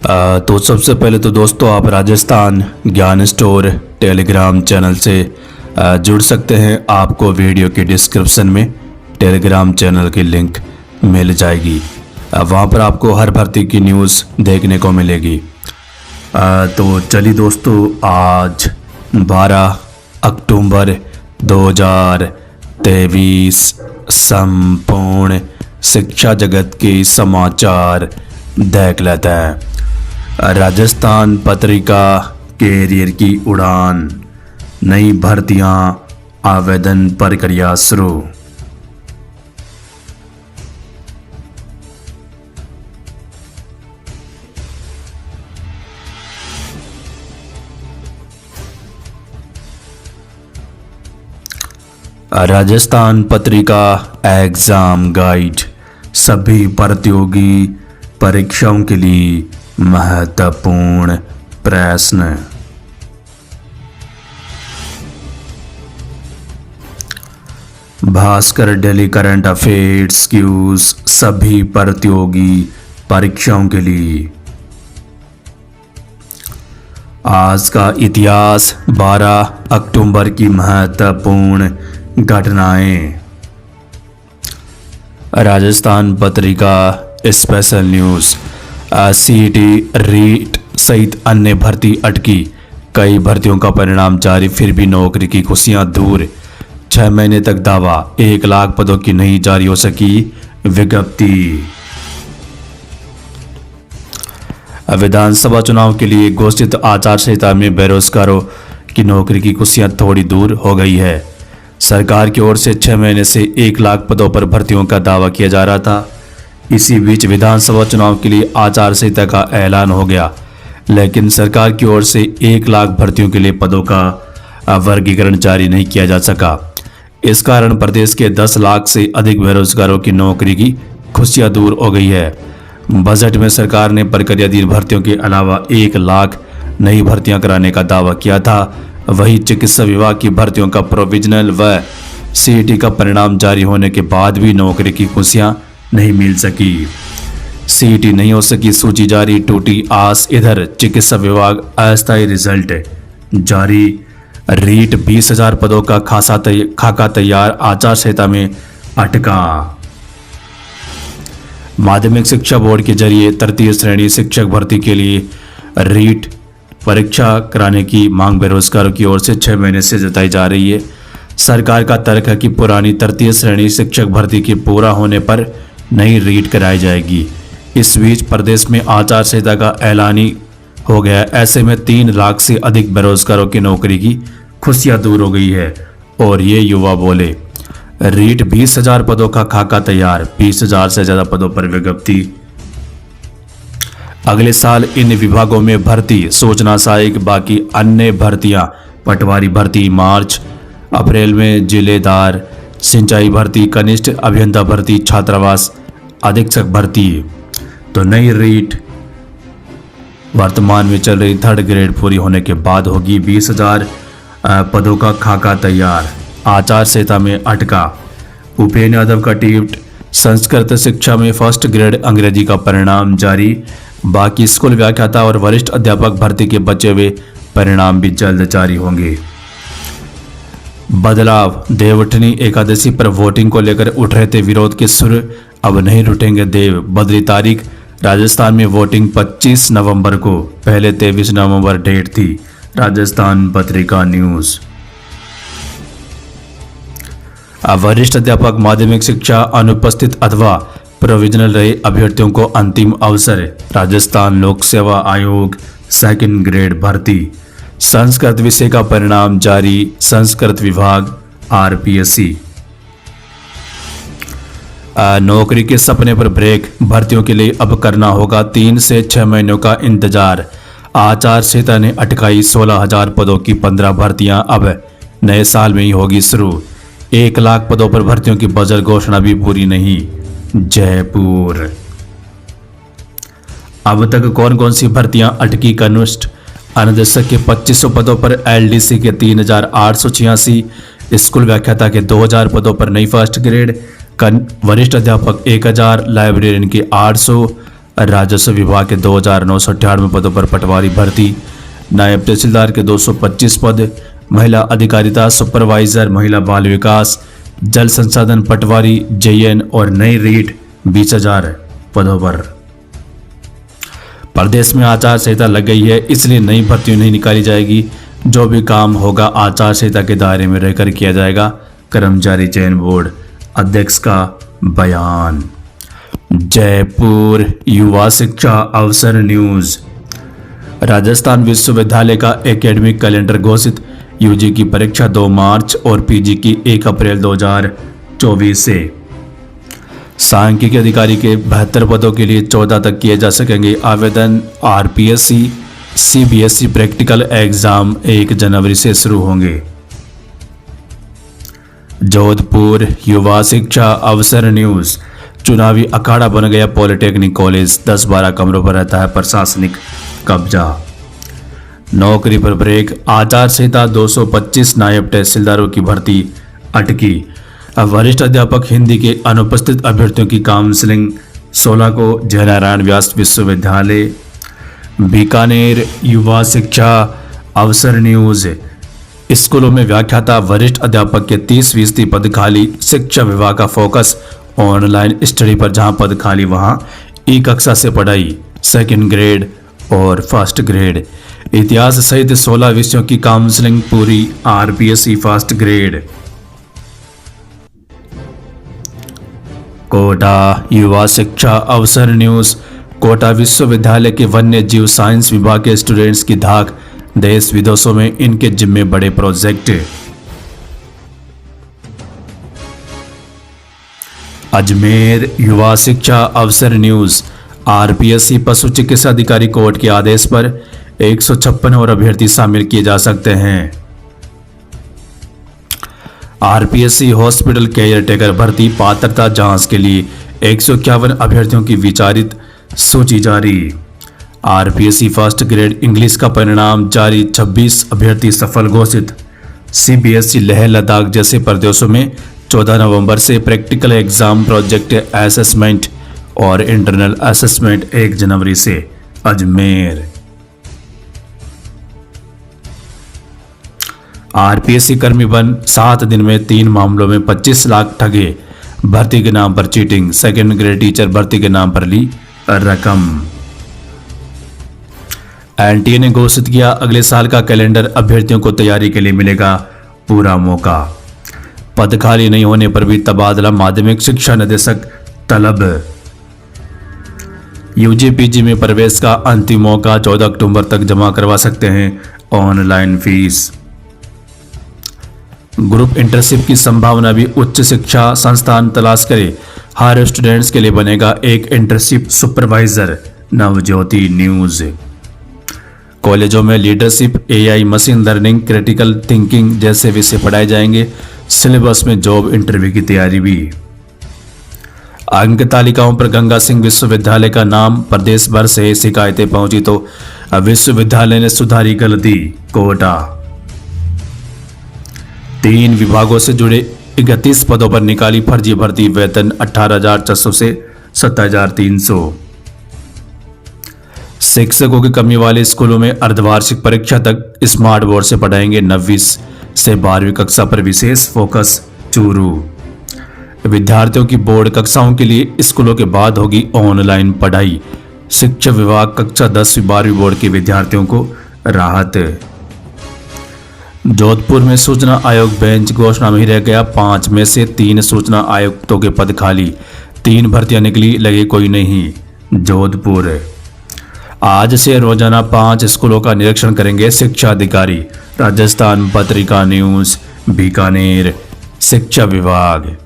तो सबसे पहले तो दोस्तों आप राजस्थान ज्ञान स्टोर टेलीग्राम चैनल से जुड़ सकते हैं। आपको वीडियो के डिस्क्रिप्शन में टेलीग्राम चैनल की लिंक मिल जाएगी। वहाँ पर आपको हर भर्ती की न्यूज़ देखने को मिलेगी। तो चलिए दोस्तों, आज 12 अक्टूबर 2023 संपूर्ण शिक्षा जगत के समाचार देख लेते हैं। राजस्थान पत्रिका कैरियर की उड़ान, नई भर्तियां, आवेदन प्रक्रिया शुरू। राजस्थान पत्रिका एग्जाम गाइड, सभी प्रतियोगी परीक्षाओं के लिए महत्वपूर्ण प्रश्न। Bhaskar daily current affairs quiz, सभी प्रतियोगी परीक्षाओं के लिए। आज का इतिहास, 12 अक्टूबर की महत्वपूर्ण घटनाएं। Rajasthan Patrika special news, CET REET सहित अन्य भर्ती अटकी, कई भर्तियों का परिणाम जारी, फिर भी नौकरी की खुशियां दूर। 6 महीने तक दावा, 1 लाख पदों की नहीं जारी हो सकी विज्ञप्ति। विधानसभा चुनाव के लिए घोषित आचार संहिता में बेरोजगारों की नौकरी की खुशियां थोड़ी दूर हो गई है। सरकार की ओर से 6 महीने से 1 लाख पदों पर भर्तियों का दावा किया जा रहा था। इसी बीच विधानसभा चुनाव के लिए आचार संहिता का ऐलान हो गया, लेकिन सरकार की ओर से 1 लाख भर्तियों के लिए पदों का वर्गीकरण जारी नहीं किया जा सका। इस कारण प्रदेश के 10 लाख से अधिक बेरोजगारों की नौकरी की खुशियां दूर हो गई है। बजट में सरकार ने प्रक्रियाधीन भर्तियों के अलावा 1 लाख नई भर्तियां कराने का दावा किया था। वहीं चिकित्सा विभाग की भर्तियों का प्रोविजनल व सीईटी का परिणाम जारी होने के बाद भी नौकरी की खुशियां नहीं मिल सकी। सीईटी नहीं हो सकी, सूची जारी, टूटी आस। इधर चिकित्सा विभाग अस्थायी रिजल्ट जारी, रीट 20,000 पदों का खाका तैयार, आचार संहिता में अटका। माध्यमिक शिक्षा बोर्ड के जरिए तृतीय श्रेणी शिक्षक भर्ती के लिए रीट परीक्षा कराने की मांग बेरोजगारों की ओर से 6 महीने से जताई जा रही है। सरकार का तर्क है कि पुरानी तृतीय श्रेणी शिक्षक भर्ती के पूरा होने पर नई रीट कराई जाएगी। इस बीच प्रदेश में आचार संहिता का ऐलान ही हो गया। ऐसे में 3 लाख से अधिक बेरोजगारों की नौकरी की खुशियां दूर हो गई है। और ये युवा बोले, रीट 20,000 पदों का खाका तैयार, 20,000 से ज्यादा पदों पर विज्ञप्ति। अगले साल इन विभागों में भर्ती, सूचना सहायक, बाकी अन्य भर्तियां, पटवारी भर्ती मार्च अप्रैल में, जिलेदार सिंचाई भर्ती, कनिष्ठ अभियंता भर्ती, छात्रावास अधीक्षक भर्ती। तो नई रीट वर्तमान में चल रही 3rd ग्रेड पूरी होने के बाद होगी। 20,000 पदों का खाका तैयार, आचार संहिता में अटका। उपेन्द्र यादव का ट्वीट, संस्कृत शिक्षा में 1st ग्रेड अंग्रेजी का परिणाम जारी, बाकी स्कूल व्याख्याता और वरिष्ठ अध्यापक भर्ती के बचे हुए परिणाम भी जल्द जारी होंगे। बदलाव, देवउठनी एकादशी पर वोटिंग को लेकर उठ रहे थे विरोध के सुर, अब नहीं रुकेंगे देव, बदली तारीख। राजस्थान में वोटिंग 25 नवंबर को, पहले 23 नवंबर डेट थी। राजस्थान पत्रिका न्यूज। वरिष्ठ अध्यापक माध्यमिक शिक्षा अनुपस्थित अथवा प्रोविजनल रहे अभ्यर्थियों को अंतिम अवसर। राजस्थान लोक सेवा आयोग 2nd ग्रेड भर्ती, संस्कृत विषय का परिणाम जारी, संस्कृत विभाग आरपीएससी। नौकरी के सपने पर ब्रेक, भर्तियों के लिए अब करना होगा 3 से 6 महीनों का इंतजार। आचार संहिता ने अटकाई 16,000 पदों की 15 भर्तियां, अब नए साल में ही होगी शुरू। 1 लाख पदों पर भर्तियों की बजट घोषणा भी पूरी नहीं। जयपुर, अब तक कौन कौन सी भर्तियां अटकी? कनिष्ठ अनुदेशक के 2500 पदों पर, एलडीसी के 3,886, स्कूल व्याख्याता के 2,000 पदों पर नई 1st ग्रेड, वरिष्ठ अध्यापक 1,000, लाइब्रेरियन के 800, राजस्व विभाग के 2,998 पदों पर पटवारी भर्ती, नायब तहसीलदार के 225 पद, महिला अधिकारिता सुपरवाइजर, महिला बाल विकास, जल संसाधन पटवारी जेएन और नई रीट 20,000 पदों पर। प्रदेश में आचार संहिता लग गई है, इसलिए नई भर्ती नहीं निकाली जाएगी। जो भी काम होगा आचार संहिता के दायरे में रहकर किया जाएगा, कर्मचारी चयन बोर्ड अध्यक्ष का बयान। जयपुर युवा शिक्षा अवसर न्यूज। राजस्थान विश्वविद्यालय का एकेडमिक कैलेंडर घोषित। यूजी की परीक्षा 2 मार्च और पीजी की 1 अप्रैल 2024 से। सांख्यिकी अधिकारी के 72 पदों के लिए 14 तक किए जा सकेंगे आवेदन। आरपीएससी सीबीएसई प्रैक्टिकल एग्जाम 1 जनवरी से शुरू होंगे। जोधपुर युवा शिक्षा अवसर न्यूज। चुनावी अखाड़ा बन गया पॉलिटेक्निक कॉलेज, 10-12 कमरों पर रहता है प्रशासनिक कब्जा। नौकरी पर ब्रेक। आचार संहिता 225 नायब तहसीलदारों की भर्ती अटकी। वरिष्ठ अध्यापक हिंदी के अनुपस्थित अभ्यर्थियों की काउंसलिंग 16 को। जयनारायण व्यास विश्वविद्यालय बीकानेर युवा शिक्षा अवसर न्यूज। स्कूलों में व्याख्याता वरिष्ठ अध्यापक के 30% पद खाली। शिक्षा विभाग का फोकस ऑनलाइन स्टडी पर, जहां पद खाली वहां ई कक्षा से पढ़ाई, 2nd ग्रेड और 1st ग्रेड। इतिहास सहित 16 विषयों की काउंसलिंग पूरी। RPSC 1st grade. कोटा युवा शिक्षा अवसर न्यूज। कोटा विश्वविद्यालय के वन्य जीव साइंस विभाग के स्टूडेंट्स की धाक। देश विदेशों में इनके जिम्मे बड़े प्रोजेक्ट। अजमेर युवा शिक्षा अवसर न्यूज। आरपीएससी पशु चिकित्सा अधिकारी कोर्ट के आदेश पर 156 और अभ्यर्थी शामिल किए जा सकते हैं। आरपीएससी हॉस्पिटल केयर टेकर भर्ती पात्रता जांच के लिए 151 अभ्यर्थियों की विचारित सूची जारी। आरपीएससी 1st ग्रेड इंग्लिश का परिणाम जारी, 26 अभ्यर्थी सफल घोषित। सीबीएसई लेह लद्दाख जैसे प्रदेशों में 14 नवंबर से प्रैक्टिकल एग्जाम, प्रोजेक्ट असेसमेंट और इंटरनल असेसमेंट 1 जनवरी से। अजमेर। आरपीएससी कर्मी बन 7 दिन में 3 मामलों में 25 लाख ठगे। भर्ती के नाम पर चीटिंग। 2nd ग्रेड टीचर भर्ती के नाम पर ली रकम। एनटीए ने घोषित किया अगले साल का कैलेंडर। अभ्यर्थियों को तैयारी के लिए मिलेगा पूरा मौका। पद खाली नहीं होने पर भी तबादला। माध्यमिक शिक्षा निदेशक तलब। यूजी पीजी में प्रवेश का अंतिम मौका। 14 अक्टूबर तक जमा करवा सकते हैं ऑनलाइन फीस। ग्रुप इंटर्नशिप की संभावना भी। उच्च शिक्षा संस्थान तलाश करे। हर स्टूडेंट्स के लिए बनेगा एक इंटर्नशिप सुपरवाइजर। नवज्योति न्यूज। कॉलेजों में leadership, AI, machine learning, critical thinking जैसे विषय पढ़ाए जाएंगे। सिलेबस में जॉब इंटरव्यू की तैयारी भी। अंक तालिकाओं पर गंगा सिंह विश्वविद्यालय का नाम। प्रदेश भर से शिकायतें पहुंची तो विश्वविद्यालय ने सुधारी गलती। कोटा। 3 विभागों से जुड़े 31 पदों पर निकाली फर्जी भर्ती। वेतन 18,400 से 27,300। शिक्षकों की कमी वाले स्कूलों में अर्धवार्षिक परीक्षा तक स्मार्ट बोर्ड से पढ़ाएंगे। 9वीं से 12वीं कक्षा पर विशेष फोकस। चूरू। विद्यार्थियों की बोर्ड कक्षाओं के लिए स्कूलों के बाद होगी ऑनलाइन पढ़ाई। शिक्षा विभाग कक्षा 10वीं 12वीं बोर्ड के विद्यार्थियों को राहत। जोधपुर में सूचना आयोग बेंच घोषणा में ही रह गया। 5 में से 3 सूचना आयुक्तों के पद खाली। 3 भर्तियां निकली, लगे कोई नहीं। जोधपुर। आज से रोजाना 5 स्कूलों का निरीक्षण करेंगे शिक्षा अधिकारी। राजस्थान पत्रिका न्यूज। बीकानेर। शिक्षा विभाग।